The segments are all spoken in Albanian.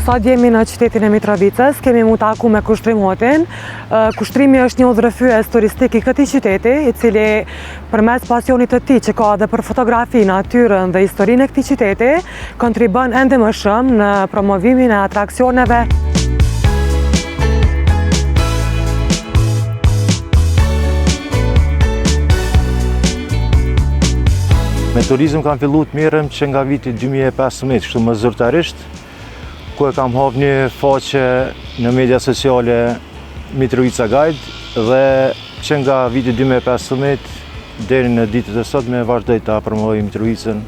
Sot jemi në qytetin e Mitrovicës, kemi mu taku me Kushtrim Hotin. Kushtrimi është një udhërrëfyes turistik i këtij qyteti, i cili përmes pasionit të tij që ka edhe për fotografi, natyrën dhe historinë e këtij qyteti, kontribon ende më shumë në promovimin e atraksioneve. Me turizm kam fillu të mirëm që nga viti 2015, kështu më zyrtarisht, ku e kam hap një faqe në media sociale Mitrovica Guide dhe që nga viti 2015 deri në ditët e sotme vazhdoj ta promovoj Mitrovicën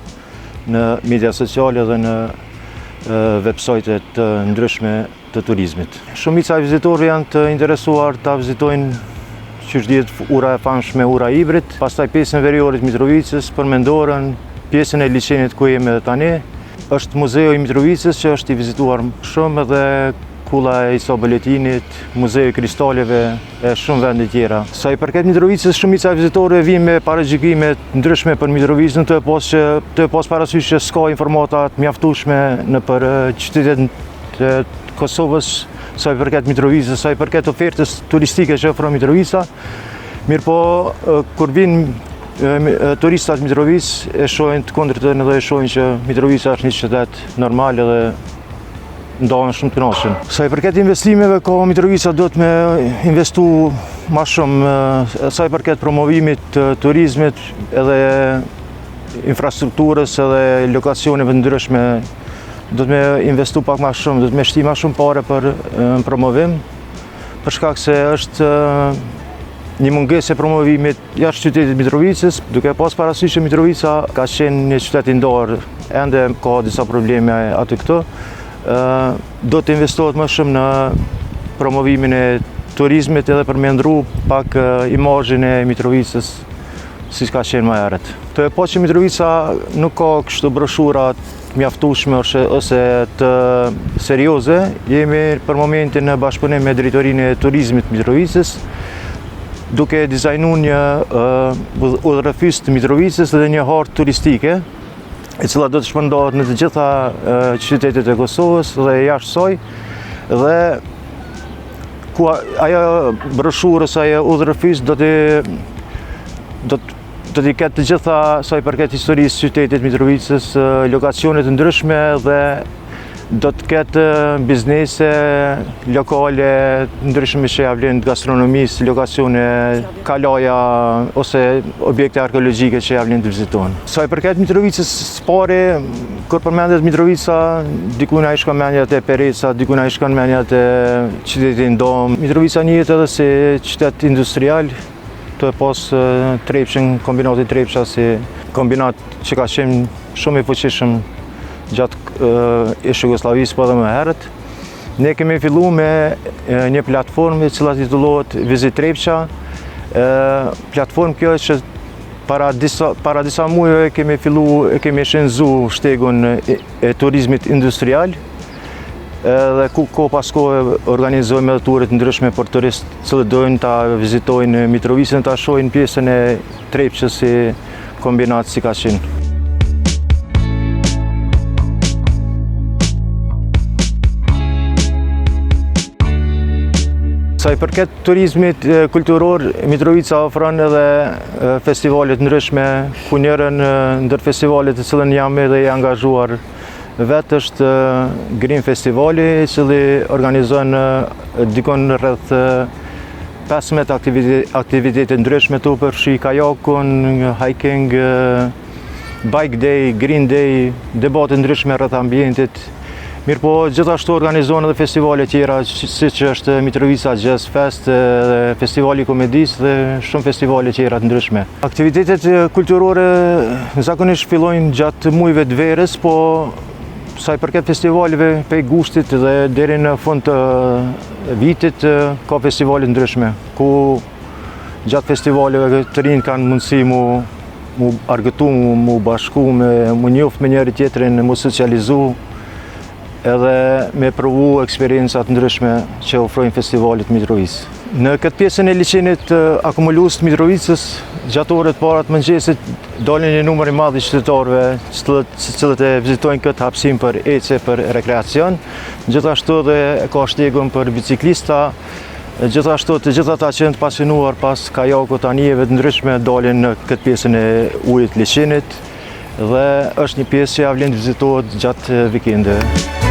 në media sociale dhe në websajte të ndryshme të turizmit. Shumica e vizitorëve janë të interesuar ta vizitojnë që është ditë ura e famshme, ura Ibrit, pastaj pjesën veriorit Mitrovicës, përmendorën, pjesën e liçenit ku jemi edhe tani. Është muzeu i Mitrovicës që është i vizituar shumë edhe kulla e Isa Boletinit, muzeu i kristaleve e shumë vende tjera. Sa i përket Mitrovicës, shumica e vizitorëve vinë me paragjykime të ndryshme për Mitrovicën, të e pas parasysh që s'ka informata të mjaftueshme në për qytetin e Kosovës, sa i përket Mitrovicës, sa i përket ofertës turistike që ofron Mitrovica. Mirëpo, kur vinë turistat Mitrovicë, e shohin të kundërtën dhe e shohin që Mitrovica është një qytet normal dhe ndahen shumë të kënaqur. Sa i përket investimeve, Mitrovica do të me investu më shumë, sa i përket promovimit të turizmit edhe infrastrukturës edhe lokacioneve ndryshme, do të me investu pak më shumë, do të me shti më shumë pare për promovim, për shkak se është një mungesë e promovimit jashtë qytetit Mitrovicës, duke pas parasysh që Mitrovica ka qenë një qytet i ndarë, ende ka disa probleme aty këtu, do të investohet më shumë në promovimin e turizmit edhe për me ndru pak imazhin e Mitrovicës si ka qenë më herët. Të e po që Mitrovica nuk ka kështu broshura mjaftueshme ose të serioze, jemi për momentin në bashkëpunim me drejtorinë e turizmit të Mitrovicës, duke dizajnuar një udhërrëfys të Mitrovicës dhe një hartë turistike, e cila do të shpërndahet në të gjitha qytetet e Kosovës dhe jashtë saj, dhe ku ajo broshurë ose ajo udhërrëfys do t'i ketë të gjitha sa i përket historisë qytetit Mitrovicës, lokacione të ndryshme dhe do të ketë biznese lokale ndryshme që javlen gastronomisë, lokacione, kalaja ose objekte arkeologjike që javlen të vizitohen. Sa i përket Mitrovicës pari, kur përmendet Mitrovica, dikuna i shkon mendja te Pereca, dikuna i shkon mendja te qyteti Ndom. Mitrovica njihet edhe si qytet industrial, të e pas Trepshin, kombinati Trepsha si kombinat që ka qenë shumë i fuqishëm gjatë ish Jugosllavisë po edhe më herët. Ne kemi fillu me një platformë e cila titullohet Visit Trepça. Platformë kjo që para disa muajve kemi shënzu shtegun e turizmit industrial, dhe ku pas kohë organizojmë edhe turet ndryshme për turistë që dojnë ta vizitojnë Mitrovicën, ta shohin pjesën e Trepçës si kombinat si ka qenë. Sa i përket turizmit kulturor, Mitrovica ofron edhe festivalet ndryshme, ku njërën ndër festivalet të cilën jam edhe i angazhuar vetë është Green Festivali, i cili organizon dikon rreth 15 aktivitete ndryshme tu përfshi kajakun, hiking, bike day, green day, debate ndryshme rreth ambientit. Mirëpo gjithashtu organizohen edhe festivale tjera, siç është Mitrovica Jazz Fest, festivali komedisë dhe shumë festivale tjera të ndryshme. Aktivitetet kulturore zakonisht fillojnë gjatë muajve të verës, po sa i përket festivaleve prej gushtit dhe deri në fund të vitit ka festivale ndryshme, ku gjatë festivaleve të rinj kanë mundësi mu argëtu, mu bashku, mu njoft me njëri tjetrin, mu socializu, edhe me provu eksperiencat ndryshme që ofrojnë festivalit Mitrovicë. Në këtë pjesën e liçenit akumulues të Mitrovicës Gjatë orët para të mëngjesit dalin një numër i madh i qytetarëve, cilët e vizitojnë këtë hapësim për ecje, për rekreacion. Gjithashtu dhe ka shtegun për biciklista, gjithashtu të gjitha ata që janë të pasionuar pas kajakut, anijeve të ndryshme dalin në këtë pjesën e ujit Liçenit dhe është një pjesë që ja vlen të vizitohet gjatë vikendeve.